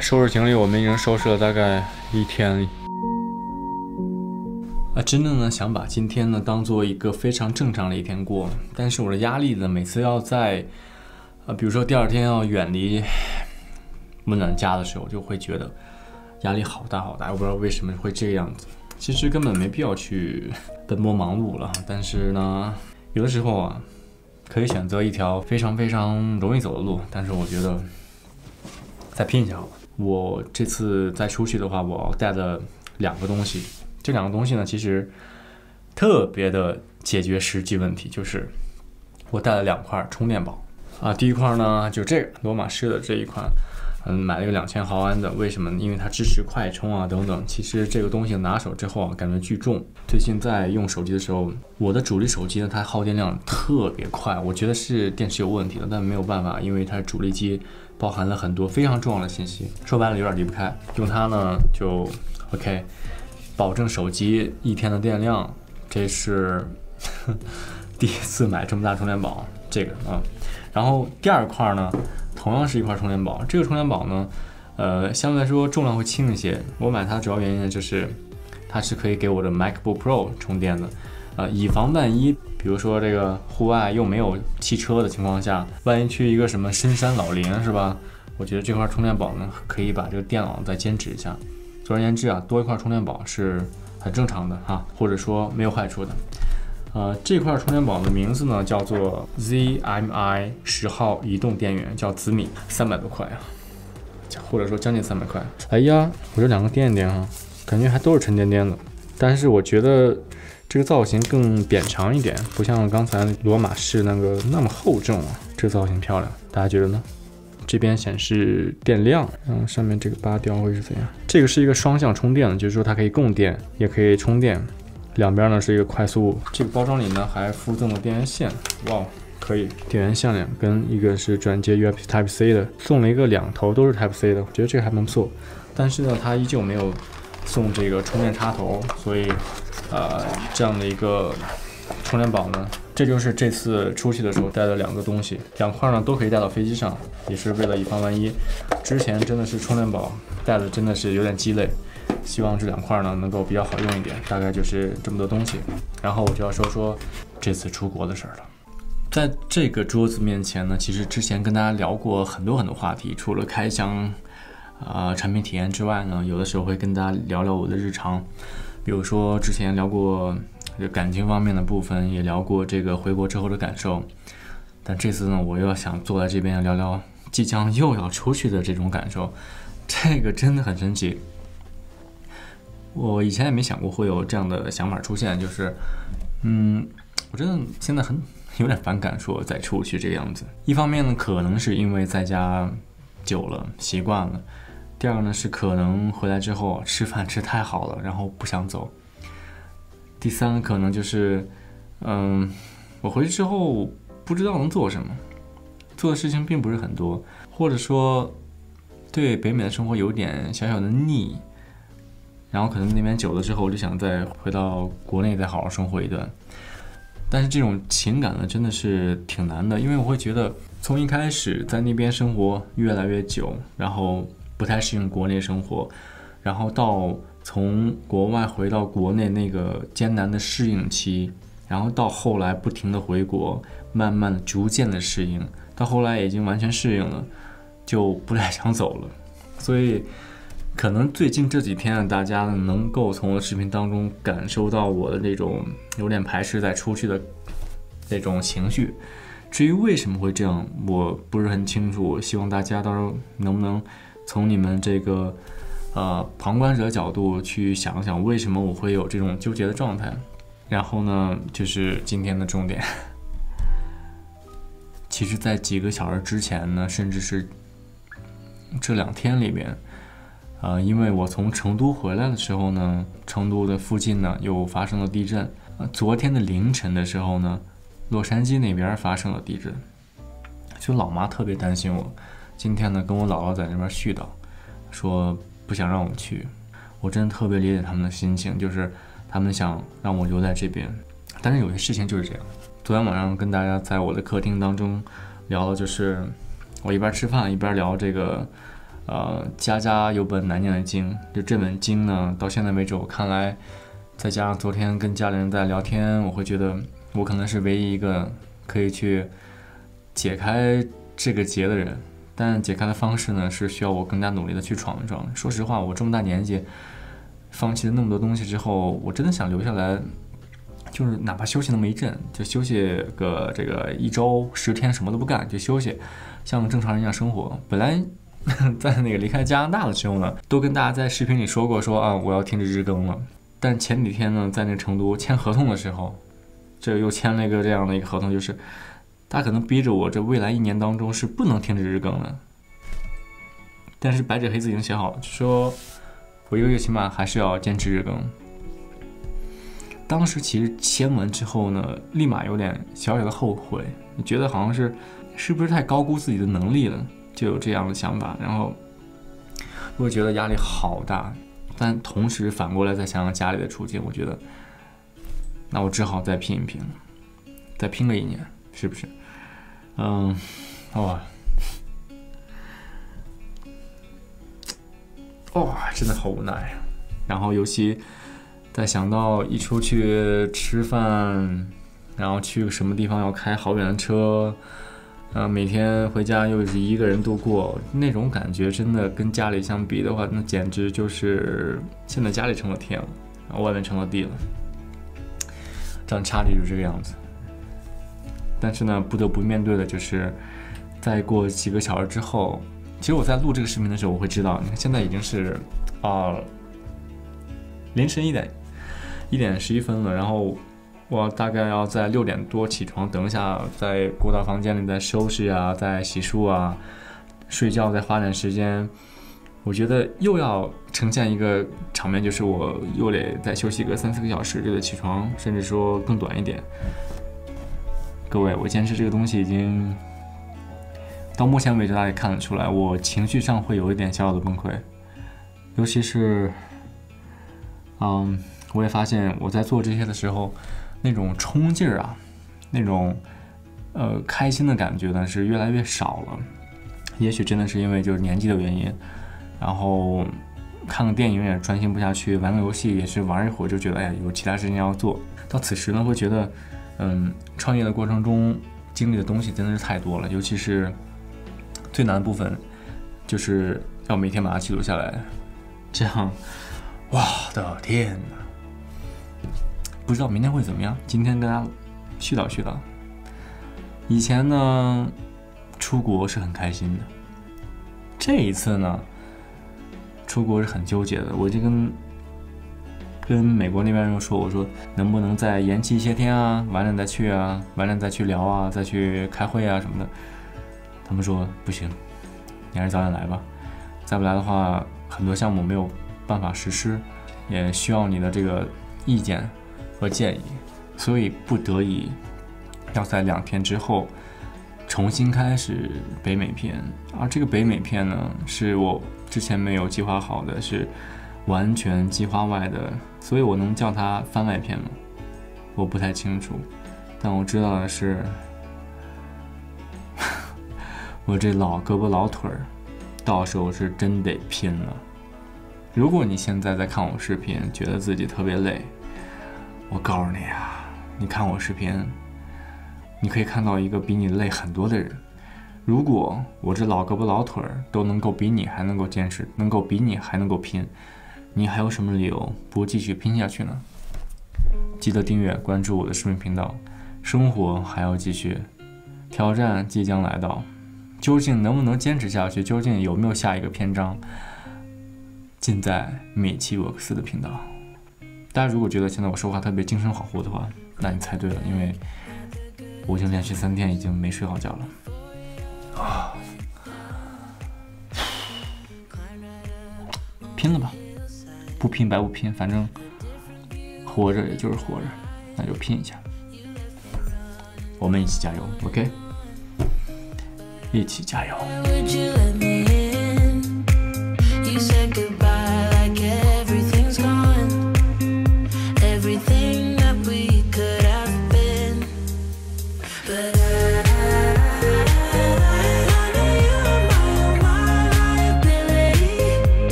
收拾行李，我们已经收拾了大概1天。真的呢，想把今天呢当做一个非常正常的一天过，但是我的压力呢，每次要在比如说第2天要远离温暖家的时候，就会觉得压力好大好大。我不知道为什么会这个样子，其实根本没必要去奔波忙碌了。但是呢，有的时候啊，可以选择一条非常非常容易走的路，但是我觉得再拼一下好了。我这次再出去的话，我要带的2个东西，这2个东西呢，其实特别的解决实际问题，就是我带了2块充电宝啊。第一块呢，就这个罗马式的这一款，买了一个2000毫安的。为什么？因为它支持快充啊等等。其实这个东西拿手之后啊，感觉巨重。最近在用手机的时候，我的主力手机呢，它耗电量特别快，我觉得是电池有问题的，但没有办法，因为它主力机包含了很多非常重要的信息，说白了有点离不开。用它呢就 OK， 保证手机1天的电量。这是第一次买这么大充电宝，这个啊。然后第2块呢，同样是一块充电宝。这个充电宝呢，相对来说重量会轻一些。我买它主要原因呢，就是它是可以给我的 MacBook Pro 充电的。以防万一，比如说这个户外又没有汽车的情况下，万一去一个什么深山老林是吧？我觉得这块充电宝呢，可以把这个电脑再坚持一下。总而言之啊，多一块充电宝是很正常的哈，或者说没有坏处的。这块充电宝的名字呢叫做 ZMI 10号移动电源，叫紫米，300多块啊，或者说将近300块。哎呀，我这2个垫一垫哈，感觉还都是沉甸甸的，但是我觉得这个造型更扁长一点，不像刚才罗马式那个那么厚重啊。这个造型漂亮，大家觉得呢？这边显示电量，然后上面这个拔掉会是怎样？这个是一个双向充电的，就是说它可以供电，也可以充电。两边呢是一个快速。这个包装里呢还附赠了电源线，哇，可以。电源线2根，一个是转接 USB Type C 的，送了一个2头都是 Type C 的，我觉得这个还蛮不错。但是呢，它依旧没有送这个充电插头，所以这样的一个充电宝呢，这就是这次出去的时候带的2个东西，2块呢都可以带到飞机上，也是为了以防万一。之前真的是充电宝带的真的是有点鸡肋，希望这2块呢能够比较好用一点，大概就是这么多东西。然后我就要说说这次出国的事儿了。在这个桌子面前呢，其实之前跟大家聊过很多话题，除了开箱产品体验之外呢，有的时候会跟大家聊聊我的日常，比如说之前聊过感情方面的部分，也聊过这个回国之后的感受。但这次呢，我又想坐在这边聊聊即将又要出去的这种感受，这个真的很神奇。我以前也没想过会有这样的想法出现，就是我真的现在有点反感说再出去这个样子。一方面呢，可能是因为在家久了习惯了；第二个呢，是可能回来之后吃饭吃太好了，然后不想走；第三个可能就是我回去之后不知道能做什么，做的事情并不是很多，或者说对北美的生活有点小小的腻，然后可能那边久了之后，我就想再回到国内再好好生活一段。但是这种情感呢，真的是挺难的，因为我会觉得从一开始在那边生活越来越久，然后不太适应国内生活，然后到从国外回到国内那个艰难的适应期，然后到后来不停的回国，慢慢的逐渐的适应，到后来已经完全适应了，就不太想走了。所以可能最近这几天大家能够从我的视频当中感受到我的那种有点排斥再出去的那种情绪。至于为什么会这样，我不是很清楚。希望大家到时候能不能从你们这个旁观者的角度去想想，为什么我会有这种纠结的状态。然后呢，就是今天的重点。其实，在几个小时之前呢，甚至是这2天里面，因为我从成都回来的时候呢，成都的附近呢又发生了地震。昨天的凌晨的时候呢，洛杉矶那边发生了地震，就老妈特别担心我。今天呢，跟我姥姥在那边絮叨，说不想让我去。我真的特别理解他们的心情，就是他们想让我留在这边，但是有些事情就是这样。昨天晚上跟大家在我的客厅当中聊的就是我一边吃饭一边聊这个家家有本难念的经。就这本经呢，到现在为止我看来，再加上昨天跟家里人在聊天，我会觉得我可能是唯一一个可以去解开这个结的人。但解开的方式呢，是需要我更加努力的去闯一闯。说实话，我这么大年纪放弃了那么多东西之后，我真的想留下来，就是哪怕休息那么一阵，就休息个这个1周10天什么都不干就休息，像正常人一样生活。本来在那个离开加拿大的时候呢，都跟大家在视频里说过我要停止日更了。但前几天呢，在那成都签合同的时候，这又签了一个这样的一个合同，就是他可能逼着我这未来1年当中是不能停止日更的。但是白纸黑字已经写好了，说我1个月起码还是要坚持日更。当时其实签完之后呢，立马有点小小的后悔，觉得好像是不是太高估自己的能力了，就有这样的想法。然后我会觉得压力好大，但同时反过来再想想家里的处境，我觉得那我只好再拼一拼，再拼个1年，是不是？真的好无奈。然后尤其在想到一出去吃饭，然后去什么地方要开好远的车，每天回家又是一个人度过，那种感觉真的跟家里相比的话，那简直就是现在家里成了天了，然后外面成了地了，这样差距就是这个样子。但是呢，不得不面对的就是再过几个小时之后，其实我在录这个视频的时候，我会知道，你看现在已经是凌晨1点11分了，然后我大概要在6点多起床，等一下在过到房间里再收拾啊，再洗漱啊，睡觉再花点时间。我觉得又要呈现一个场面，就是我又得再休息个3-4个小时，就得起床，甚至说更短一点。各位，我坚持这个东西已经到目前为止，大家也看得出来，我情绪上会有一点小小的崩溃，尤其是，我也发现我在做这些的时候，那种冲劲儿啊，那种开心的感觉呢是越来越少了。也许真的是因为就是年纪的原因，然后看个电影也专心不下去，玩个游戏也是玩一会儿就觉得有其他事情要做。到此时呢，会觉得创业的过程中经历的东西真的是太多了，尤其是最难的部分就是要每天把它记录下来，这样，我的天哪！不知道明天会怎么样，今天跟大家絮叨絮叨。以前呢，出国是很开心的，这一次呢，出国是很纠结的。我就跟美国那边人说，我说能不能再延期一些天啊，晚点再去啊，晚点再去聊啊，再去开会啊什么的。他们说不行，你还是早点来吧，再不来的话，很多项目没有办法实施，也需要你的这个意见和建议，所以不得已要在2天之后重新开始北美篇。而这个北美篇呢，是我之前没有计划好的，是完全计划外的，所以我能叫它番外篇吗？我不太清楚，但我知道的是我这老胳膊老腿儿，到时候是真得拼了。如果你现在在看我视频，觉得自己特别累，我告诉你啊，你看我视频，你可以看到一个比你累很多的人。如果我这老胳膊老腿儿都能够比你还能够坚持，能够比你还能够拼，你还有什么理由不继续拼下去呢？记得订阅关注我的视频频道，生活还要继续，挑战即将来到，究竟能不能坚持下去，究竟有没有下一个篇章，尽在米奇沃克斯的频道。大家如果觉得现在我说话特别精神恍惚的话，那你猜对了，因为我已经连续3天已经没睡好觉了。拼了吧，不拼白不拼，反正活着也就是活着，那就拼一下。我们一起加油 ，OK？ 一起加油。